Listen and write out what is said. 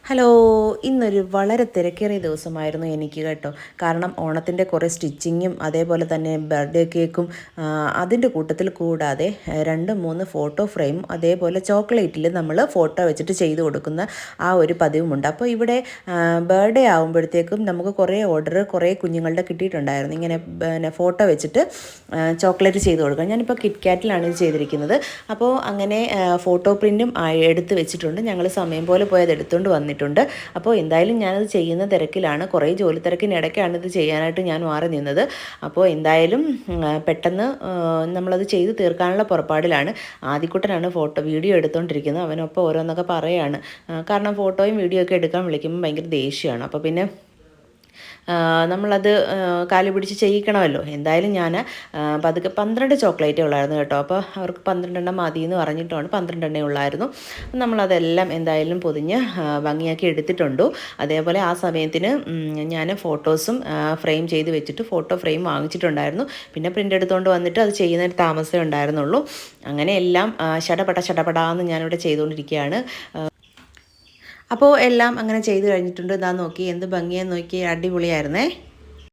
Hello, ഇന്നൊരു വളരെ തിരക്കേറിയ ദിവസമായിരുന്നു എനിക്ക് കേട്ടോ. കാരണം ഓണത്തിൻ്റെ കുറേ സ്റ്റിച്ചിങ്ങും അതേപോലെ തന്നെ ബർത്ത്ഡേ കേക്കും അതിൻ്റെ കൂട്ടത്തിൽ കൂടാതെ 2-3 ഫോട്ടോ ഫ്രെയിം അതേപോലെ ചോക്ലേറ്റിൽ നമ്മൾ ഫോട്ടോ വെച്ചിട്ട് ചെയ്ത് കൊടുക്കുന്ന ആ ഒരു പതിവുമുണ്ട്. അപ്പോൾ ഇവിടെ ബർത്ത്ഡേ ആകുമ്പോഴത്തേക്കും നമുക്ക് കുറേ ഓർഡർ കുറേ കുഞ്ഞുങ്ങളുടെ കിട്ടിയിട്ടുണ്ടായിരുന്നു. ഇങ്ങനെ പിന്നെ ഫോട്ടോ വെച്ചിട്ട് ചോക്ലേറ്റ് ചെയ്ത് കൊടുക്കാം. ഞാനിപ്പോൾ കിറ്റ്കാറ്റിലാണ് ഇത് ചെയ്തിരിക്കുന്നത്. അപ്പോൾ അങ്ങനെ ഫോട്ടോ പ്രിൻറ്റും എടുത്ത് വെച്ചിട്ടുണ്ട്. ഞങ്ങൾ സമയം പോലെ പോയത് എടുത്തുകൊണ്ട് വന്നിട്ടുണ്ട്. അപ്പോൾ എന്തായാലും ഞാനത് ചെയ്യുന്ന തിരക്കിലാണ്. കുറേ ജോലി തിരക്കിനിടയ്ക്കാണ് ഇത് ചെയ്യാനായിട്ട് ഞാൻ മാറി നിന്നത്. അപ്പോൾ എന്തായാലും പെട്ടെന്ന് നമ്മളത് ചെയ്ത് തീർക്കാനുള്ള പുറപ്പാടിലാണ്. ആദിക്കുട്ടനാണ് വീഡിയോ എടുത്തുകൊണ്ടിരിക്കുന്നത്. അവനൊപ്പം ഓരോന്നൊക്കെ പറയുകയാണ്. കാരണം ഫോട്ടോയും വീഡിയോ ഒക്കെ എടുക്കാൻ വിളിക്കുമ്പോൾ ഭയങ്കര ദേഷ്യമാണ്. അപ്പോൾ പിന്നെ നമ്മളത് കാല് പിടിച്ച് ചെയ്യിക്കണമല്ലോ. എന്തായാലും ഞാൻ പതുക്കെ 12 ചോക്ലേറ്റേ ഉള്ളായിരുന്നു കേട്ടോ. അപ്പോൾ അവർക്ക് 12 മതി എന്ന് പറഞ്ഞിട്ടാണ് 12 ഉള്ളായിരുന്നു. നമ്മളതെല്ലാം എന്തായാലും പൊതിഞ്ഞ് ഭംഗിയാക്കി എടുത്തിട്ടുണ്ട്. അതേപോലെ ആ സമയത്തിന് ഞാൻ ഫോട്ടോസും ഫ്രെയിം ചെയ്ത് വെച്ചിട്ട് ഫോട്ടോ ഫ്രെയിം വാങ്ങിച്ചിട്ടുണ്ടായിരുന്നു. പിന്നെ പ്രിൻ്റ് എടുത്തുകൊണ്ട് വന്നിട്ട് അത് ചെയ്യുന്നൊരു താമസമേ ഉണ്ടായിരുന്നുള്ളൂ. അങ്ങനെ എല്ലാം ചടപടാന്ന് ഞാനിവിടെ ചെയ്തുകൊണ്ടിരിക്കുകയാണ്. അപ്പോൾ എല്ലാം അങ്ങനെ ചെയ്ത് കഴിഞ്ഞിട്ടുണ്ട്. ഇതാ നോക്കി എന്ത് ഭംഗിയാന്ന് നോക്കി, അടിപൊളിയായിരുന്നേ.